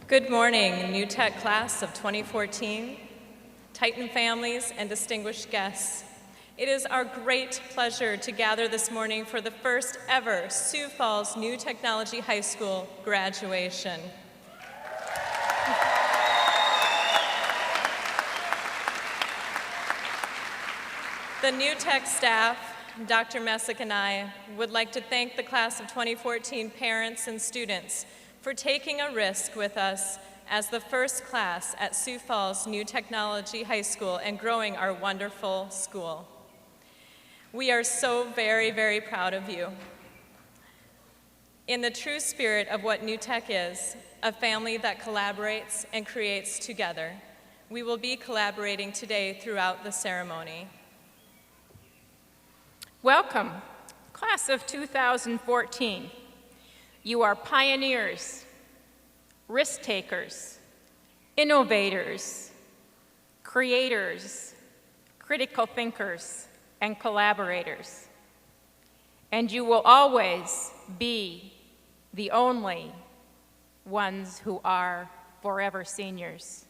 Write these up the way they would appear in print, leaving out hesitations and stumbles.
Good morning, New Tech class of 2014, Titan families, and distinguished guests. It is our great pleasure to gather this morning for the first ever Sioux Falls New Technology High School graduation. The New Tech staff, Dr. Messick and I, would like to thank the class of 2014 parents and students for taking a risk with us as the first class at Sioux Falls New Technology High School and growing our wonderful school. We are so very, very proud of you. In the true spirit of what New Tech is, a family that collaborates and creates together, we will be collaborating today throughout the ceremony. Welcome, class of 2014. You are pioneers, risk takers, innovators, creators, critical thinkers, and collaborators. And you will always be the only ones who are forever seniors.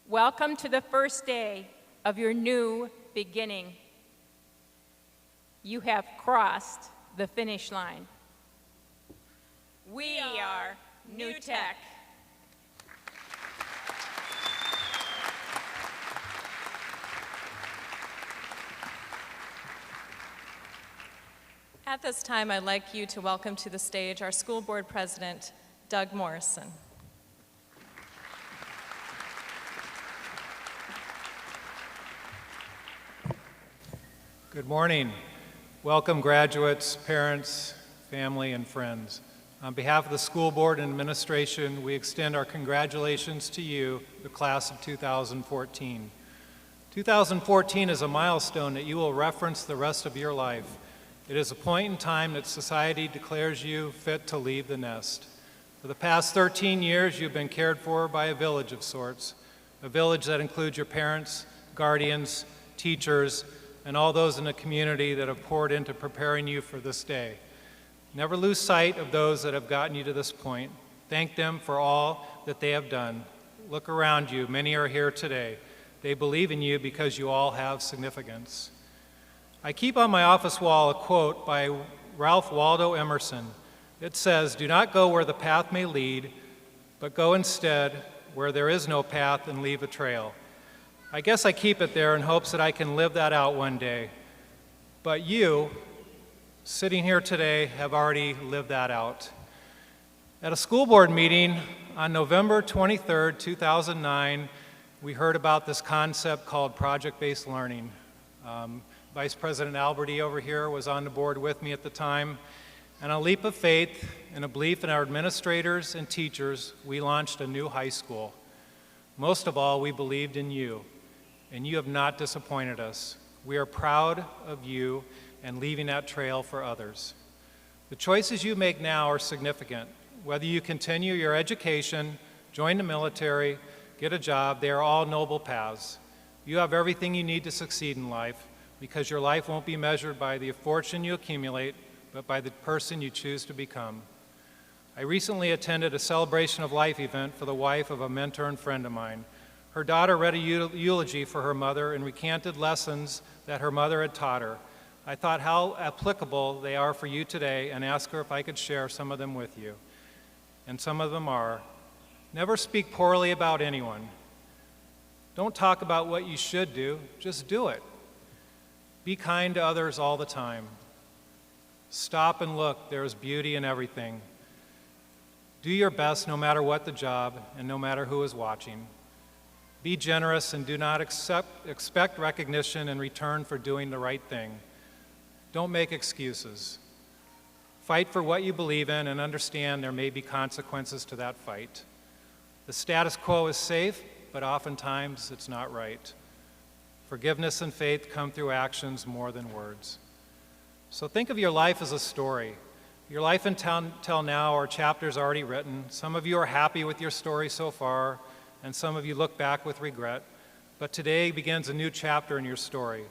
Welcome to the first day of your new beginning. You have crossed the finish line. We are New Tech. At this time, I'd like you to welcome to the stage our school board president, Doug Morrison. Good morning. Welcome graduates, parents, family, and friends. On behalf of the school board and administration, we extend our congratulations to you, the class of 2014. 2014 is a milestone that you will reference the rest of your life. It is a point in time that society declares you fit to leave the nest. For the past 13 years, you've been cared for by a village of sorts, a village that includes your parents, guardians, teachers, and all those in the community that have poured into preparing you for this day. Never lose sight of those that have gotten you to this point. Thank them for all that they have done. Look around you. Many are here today. They believe in you because you all have significance. I keep on my office wall a quote by Ralph Waldo Emerson. It says, "Do not go where the path may lead, but go instead where there is no path and leave a trail." I guess I keep it there in hopes that I can live that out one day. But you, sitting here today, have already lived that out. At a school board meeting on November 23rd, 2009, we heard about this concept called project-based learning. Vice President Alberti over here was on the board with me at the time. And a leap of faith and a belief in our administrators and teachers, we launched a new high school. Most of all, we believed in you, and you have not disappointed us. We are proud of you and leaving that trail for others. The choices you make now are significant. Whether you continue your education, join the military, get a job, they are all noble paths. You have everything you need to succeed in life because your life won't be measured by the fortune you accumulate, but by the person you choose to become. I recently attended a celebration of life event for the wife of a mentor and friend of mine. Her daughter read a eulogy for her mother and recanted lessons that her mother had taught her. I thought how applicable they are for you today and asked her if I could share some of them with you. And some of them are, never speak poorly about anyone. Don't talk about what you should do, just do it. Be kind to others all the time. Stop and look, there is beauty in everything. Do your best no matter what the job and no matter who is watching. Be generous and do not expect recognition in return for doing the right thing. Don't make excuses. Fight for what you believe in and understand there may be consequences to that fight. The status quo is safe, but oftentimes it's not right. Forgiveness and faith come through actions more than words. So think of your life as a story. Your life until now are chapters already written. Some of you are happy with your story so far, and some of you look back with regret. But today begins a new chapter in your story.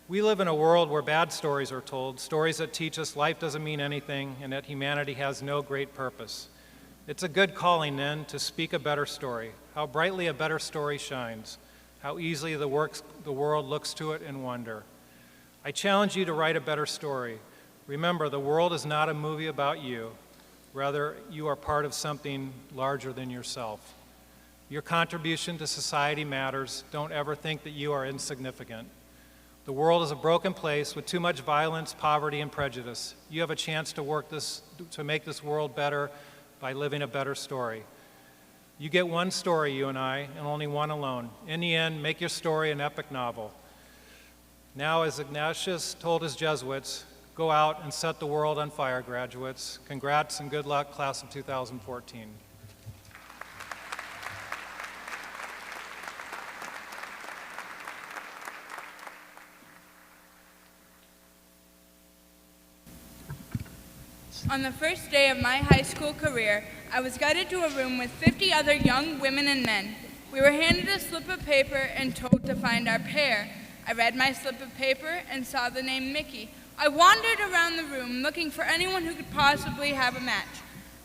We live in a world where bad stories are told, stories that teach us life doesn't mean anything and that humanity has no great purpose. It's a good calling then to speak a better story, how brightly a better story shines, how easily the world looks to it in wonder. I challenge you to write a better story. Remember, the world is not a movie about you. Rather, you are part of something larger than yourself. Your contribution to society matters. Don't ever think that you are insignificant. The world is a broken place with too much violence, poverty, and prejudice. You have a chance to make this world better by living a better story. You get one story, you and I, and only one alone. In the end, make your story an epic novel. Now, as Ignatius told his Jesuits, go out and set the world on fire, graduates. Congrats and good luck, class of 2014. On the first day of my high school career, I was guided to a room with 50 other young women and men. We were handed a slip of paper and told to find our pair. I read my slip of paper and saw the name Mickey. I wandered around the room looking for anyone who could possibly have a match.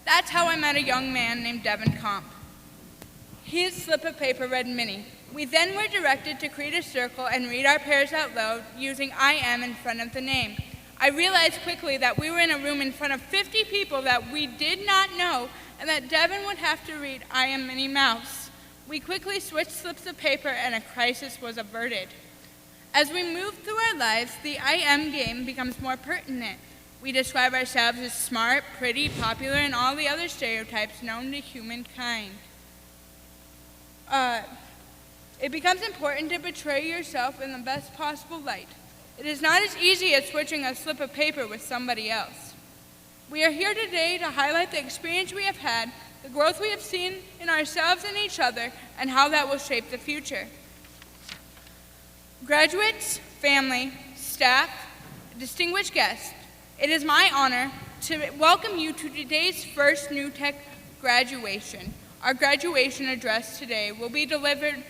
That's how I met a young man named Devin Comp. His slip of paper read Minnie. We then were directed to create a circle and read our pairs out loud using I am in front of the name. I realized quickly that we were in a room in front of 50 people that we did not know and that Devin would have to read I am Minnie Mouse. We quickly switched slips of paper and a crisis was averted. As we move through our lives, the I am game becomes more pertinent. We describe ourselves as smart, pretty, popular, and all the other stereotypes known to humankind. It becomes important to portray yourself in the best possible light. It is not as easy as switching a slip of paper with somebody else. We are here today to highlight the experience we have had, the growth we have seen in ourselves and each other, and how that will shape the future. Graduates, family, staff, distinguished guests, it is my honor to welcome you to today's first New Tech graduation. Our graduation address today will be delivered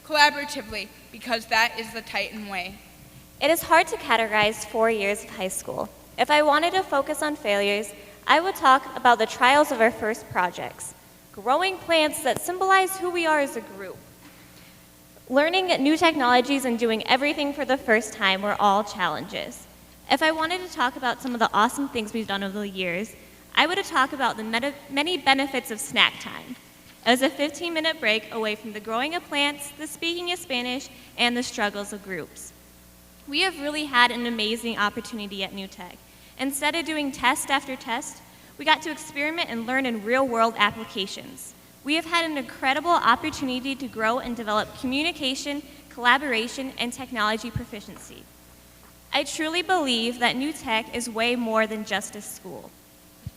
collaboratively because that is the Titan way. It is hard to categorize 4 years of high school. If I wanted to focus on failures, I would talk about the trials of our first projects, growing plants that symbolize who we are as a group. Learning new technologies and doing everything for the first time were all challenges. If I wanted to talk about some of the awesome things we've done over the years, I would talk about the many benefits of snack time. It was a 15-minute break away from the growing of plants, the speaking of Spanish, and the struggles of groups. We have really had an amazing opportunity at New Tech. Instead of doing test after test, we got to experiment and learn in real-world applications. We have had an incredible opportunity to grow and develop communication, collaboration, and technology proficiency. I truly believe that New Tech is way more than just a school.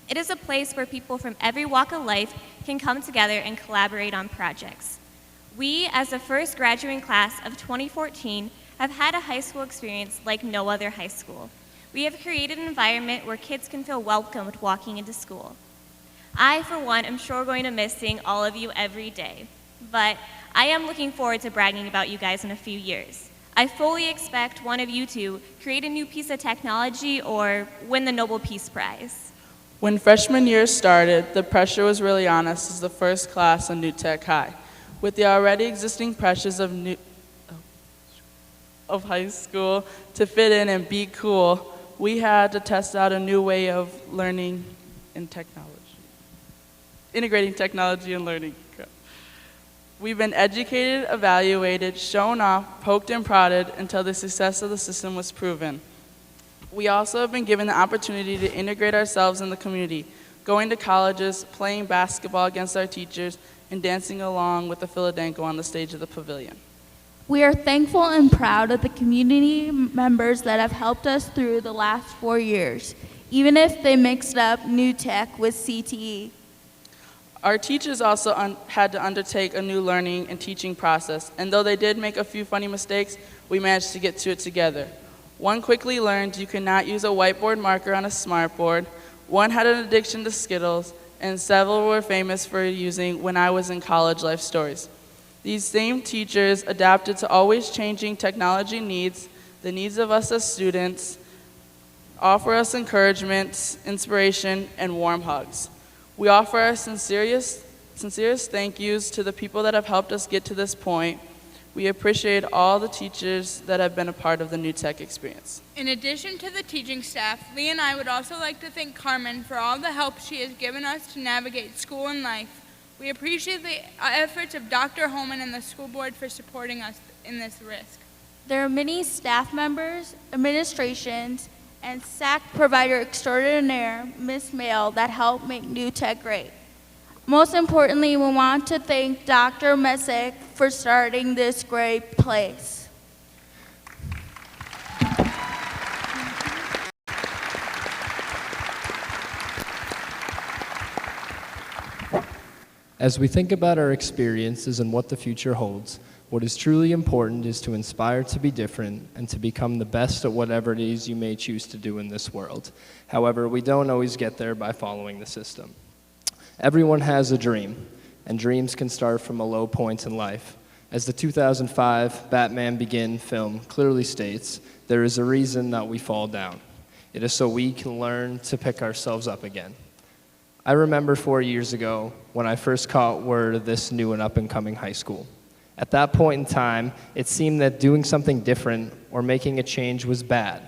It is a place where people from every walk of life can come together and collaborate on projects. We, as the first graduating class of 2014, have had a high school experience like no other high school. We have created an environment where kids can feel welcomed walking into school. I, for one, am sure going to miss seeing all of you every day, but I am looking forward to bragging about you guys in a few years. I fully expect one of you to create a new piece of technology or win the Nobel Peace Prize. When freshman year started, the pressure was really on us as the first class on New Tech High. With the already existing pressures of high school to fit in and be cool, we had to test out a new way of learning and technology. Integrating technology and learning. We've been educated, evaluated, shown off, poked and prodded until the success of the system was proven. We also have been given the opportunity to integrate ourselves in the community, going to colleges, playing basketball against our teachers, and dancing along with the Philadelphia on the stage of the pavilion. We are thankful and proud of the community members that have helped us through the last 4 years, even if they mixed up New Tech with CTE. Our teachers also had to undertake a new learning and teaching process, and though they did make a few funny mistakes, we managed to get to it together. One quickly learned you cannot use a whiteboard marker on a smartboard, one had an addiction to Skittles, and several were famous for using "when I was in college" life stories. These same teachers adapted to always changing technology needs, the needs of us as students, offer us encouragement, inspiration, and warm hugs. We offer our sincerest thank yous to the people that have helped us get to this point. We appreciate all the teachers that have been a part of the New Tech experience. In addition to the teaching staff, Lee and I would also like to thank Carmen for all the help she has given us to navigate school and life. We appreciate the efforts of Dr. Holman and the school board for supporting us in this risk. There are many staff members, administrations, and SAC provider extraordinaire, Ms. Mail, that help make New Tech great. Most importantly, we want to thank Dr. Messick for starting this great place. As we think about our experiences and what the future holds, what is truly important is to inspire to be different and to become the best at whatever it is you may choose to do in this world. However, we don't always get there by following the system. Everyone has a dream, and dreams can start from a low point in life. As the 2005 Batman Begin film clearly states, there is a reason that we fall down. It is so we can learn to pick ourselves up again. I remember 4 years ago when I first caught word of this new and up-and-coming high school. At that point in time, it seemed that doing something different or making a change was bad.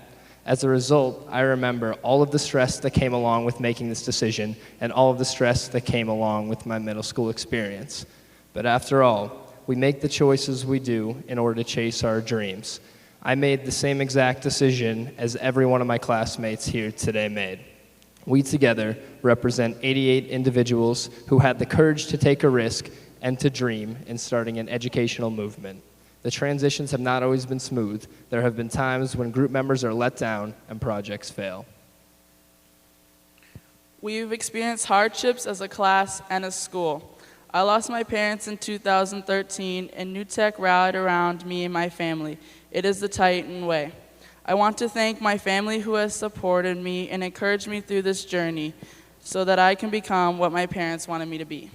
As a result, I remember all of the stress that came along with making this decision and all of the stress that came along with my middle school experience. But after all, we make the choices we do in order to chase our dreams. I made the same exact decision as every one of my classmates here today made. We together represent 88 individuals who had the courage to take a risk and to dream in starting an educational movement. The transitions have not always been smooth. There have been times when group members are let down and projects fail. We've experienced hardships as a class and a school. I lost my parents in 2013, and New Tech rallied around me and my family. It is the Titan way. I want to thank my family who has supported me and encouraged me through this journey so that I can become what my parents wanted me to be.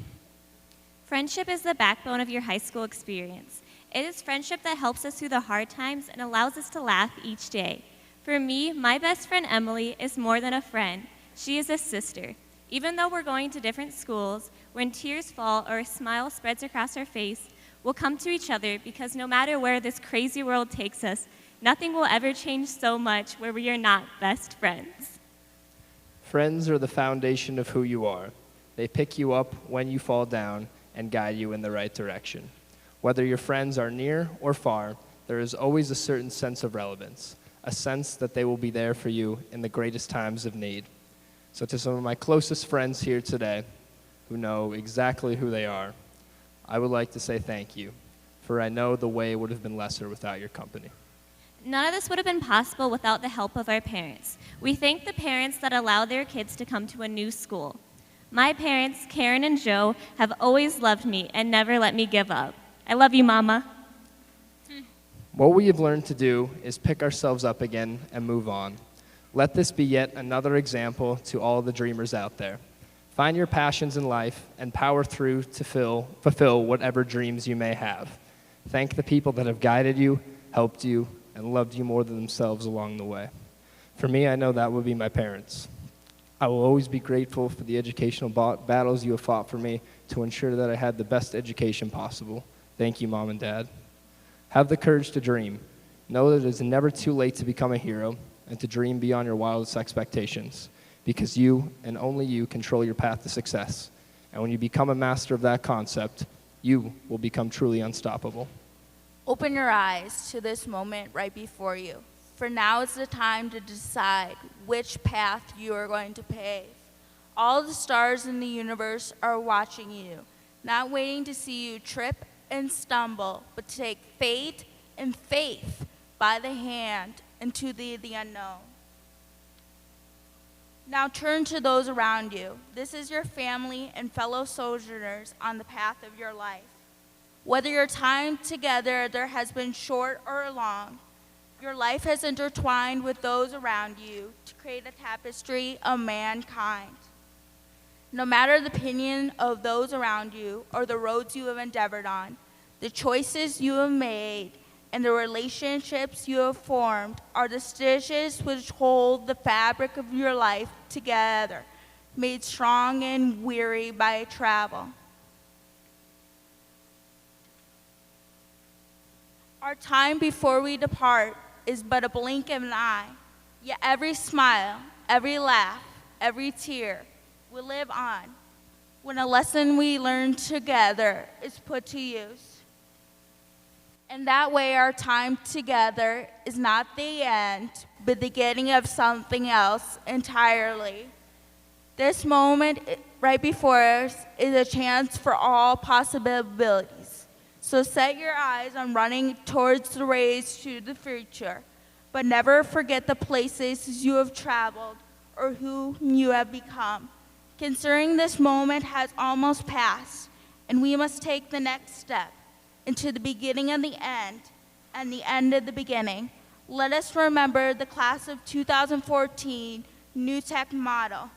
Friendship is the backbone of your high school experience. It is friendship that helps us through the hard times and allows us to laugh each day. For me, my best friend Emily is more than a friend. She is a sister. Even though we're going to different schools, when tears fall or a smile spreads across our face, we'll come to each other because no matter where this crazy world takes us, nothing will ever change so much where we are not best friends. Friends are the foundation of who you are. They pick you up when you fall down and guide you in the right direction. Whether your friends are near or far, there is always a certain sense of relevance, a sense that they will be there for you in the greatest times of need. So to some of my closest friends here today, who know exactly who they are, I would like to say thank you, for I know the way would have been lesser without your company. None of this would have been possible without the help of our parents. We thank the parents that allow their kids to come to a new school. My parents, Karen and Joe, have always loved me and never let me give up. I love you, Mama. What we have learned to do is pick ourselves up again and move on. Let this be yet another example to all the dreamers out there. Find your passions in life and power through to fulfill whatever dreams you may have. Thank the people that have guided you, helped you, and loved you more than themselves along the way. For me, I know that would be my parents. I will always be grateful for the educational battles you have fought for me to ensure that I had the best education possible. Thank you, Mom and Dad. Have the courage to dream. Know that it is never too late to become a hero and to dream beyond your wildest expectations, because you and only you control your path to success. And when you become a master of that concept, you will become truly unstoppable. Open your eyes to this moment right before you, for now is the time to decide which path you are going to pave. All the stars in the universe are watching you, not waiting to see you trip and stumble, but to take fate and faith by the hand into the unknown. Now turn to those around you. This is your family and fellow sojourners on the path of your life. Whether your time together there has been short or long, your life has intertwined with those around you to create a tapestry of mankind. No matter the opinion of those around you or the roads you have endeavored on, the choices you have made and the relationships you have formed are the stitches which hold the fabric of your life together. made strong and weary by travel. Our time before we depart is but a blink of an eye, yet every smile, every laugh, every tear will live on when a lesson we learn together is put to use. And that way our time together is not the end, but the beginning of something else entirely. This moment right before us is a chance for all possibilities. So set your eyes on running towards the race to the future, but never forget the places you have traveled or who you have become. Considering this moment has almost passed, and we must take the next step into the beginning of the end and the end of the beginning. Let us remember the class of 2014 New Tech motto.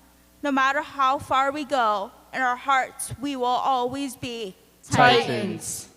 No matter how far we go, in our hearts we will always be Titans.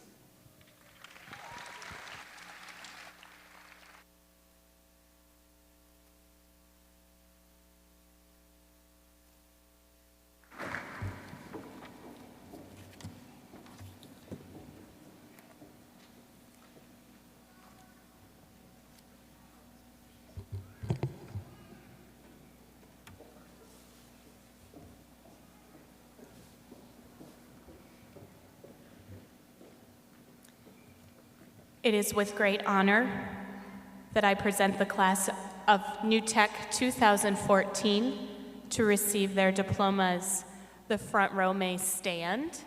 It is with great honor that I present the class of New Tech 2014 to receive their diplomas. The front row may stand.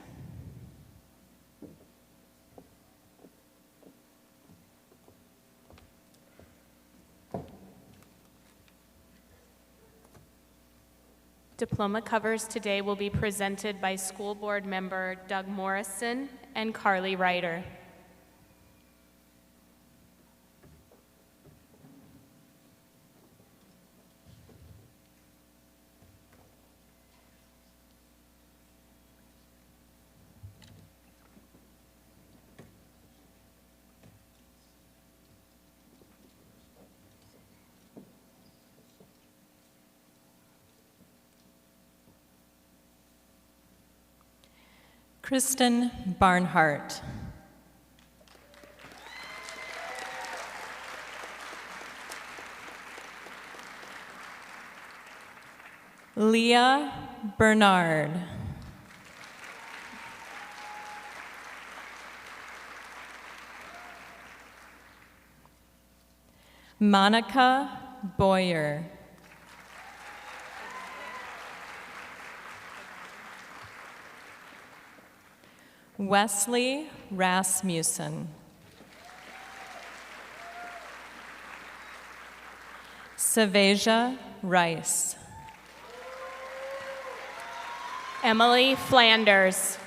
Diploma covers today will be presented by School Board member Doug Morrison and Carly Ryder. Kristen Barnhart. Leah Bernard. Monica Boyer. Wesley Rasmussen. Savasia Rice. Emily Flanders.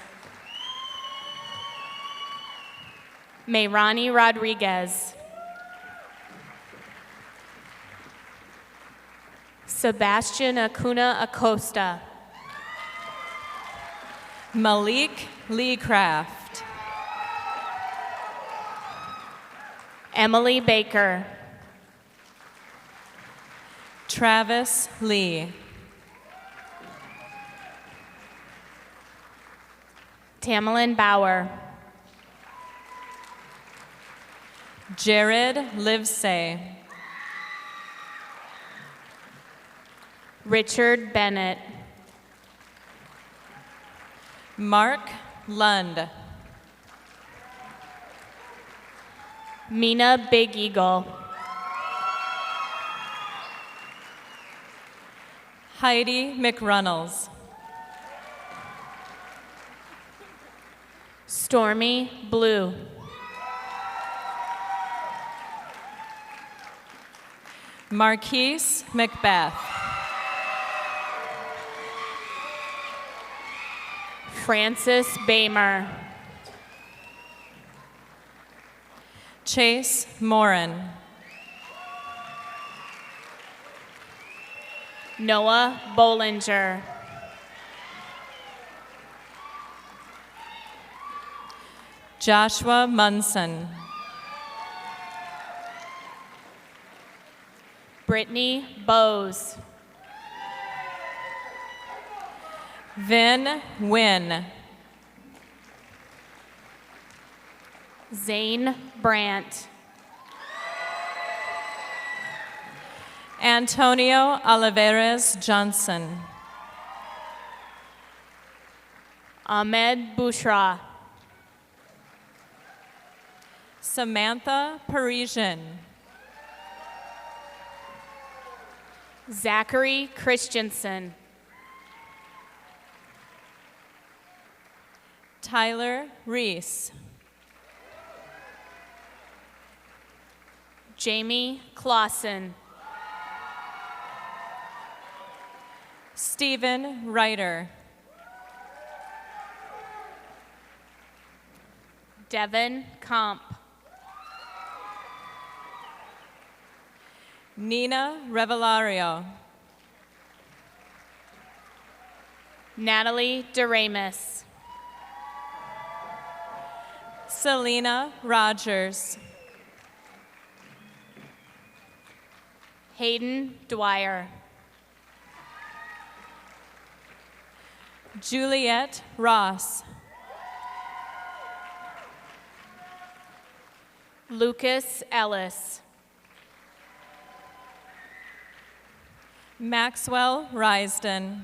Mayrani Rodriguez. Sebastian Acuna Acosta. Malik Leecraft. Emily Baker. Travis Lee. Tamalyn Bauer. Jared Livesay. Richard Bennett. Mark Lund. Mina Big Eagle. Heidi McRunnels. Stormy Blue. Marquise Macbeth. Francis Bamer. Chase Morin. Noah Bollinger. Joshua Munson. Brittany Bowes. Vin Win. Zane Brandt. Antonio Oliveras Johnson. Ahmed Bushra. Samantha Parisian. Zachary Christensen. Tyler Reese. Jamie Clausen. Stephen Ryder. Devin Comp. Nina Revelario. Natalie DeRamus. Selena Rogers. Hayden Dwyer. Juliet Ross. Lucas Ellis. Maxwell Risden.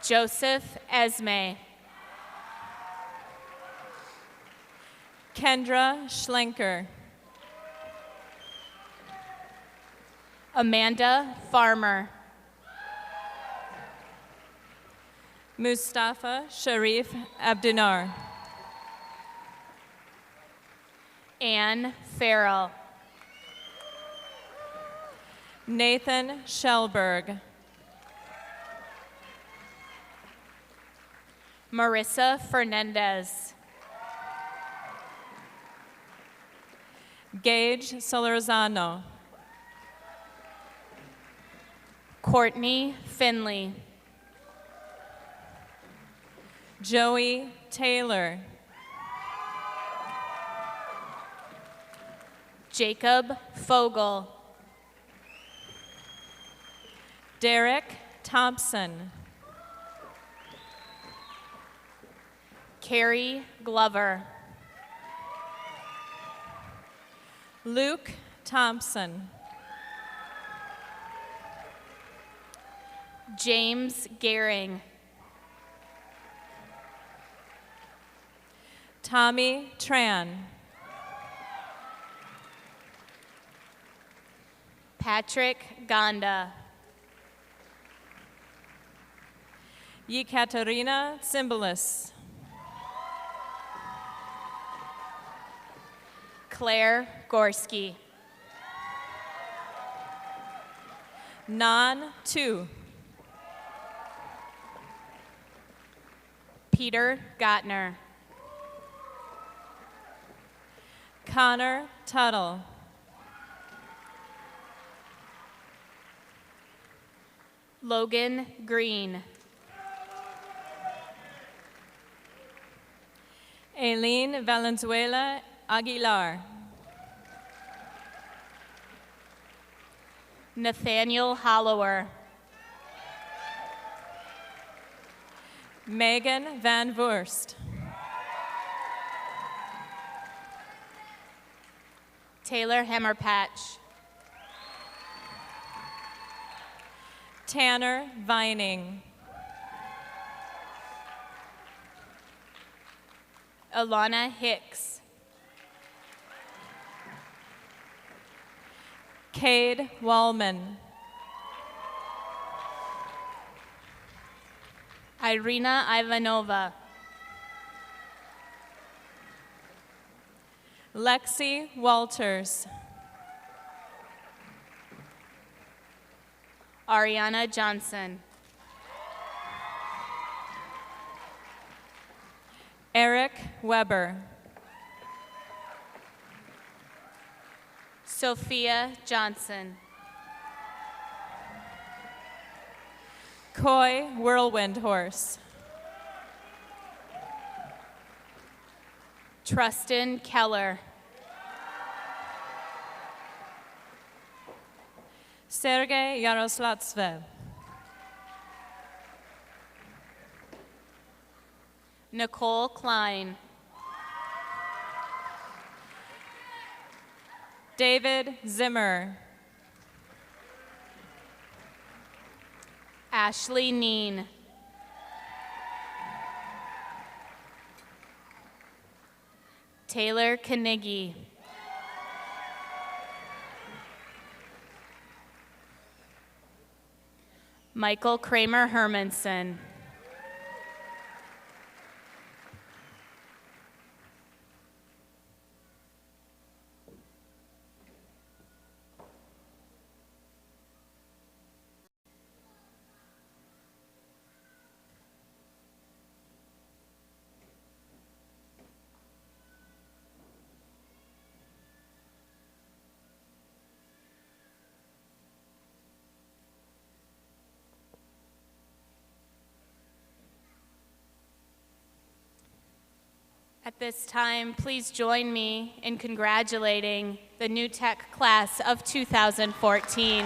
Joseph Esme. Kendra Schlenker. Amanda Farmer. Mustafa Sharif Abdinar. Anne Farrell. Nathan Shellberg. Marissa Fernandez. Gage Solorzano. Courtney Finley. Joey Taylor. Jacob Fogel. Derek Thompson. Carrie Glover. Luke Thompson. James Gehring. Tommy Tran. Patrick Gonda. Yekaterina Cymbalus. Claire Gorski. Nan Tu. Peter Gottner. Connor Tuttle. Logan Green. Aileen Valenzuela Aguilar. Nathaniel Hollower. Megan Van Voorst. Taylor Hemmerpatch. Tanner Vining. Alana Hicks. Cade Wallman. Irina Ivanova. Lexi Walters. Ariana Johnson. Eric Weber. Sophia Johnson. Coy Whirlwind Horse. Trustin Keller. Sergey Yaroslavtsev. Nicole Klein. David Zimmer. Ashley Neen. Taylor Knigge. Michael Kramer Hermanson. At this time, please join me in congratulating the New Tech class of 2014.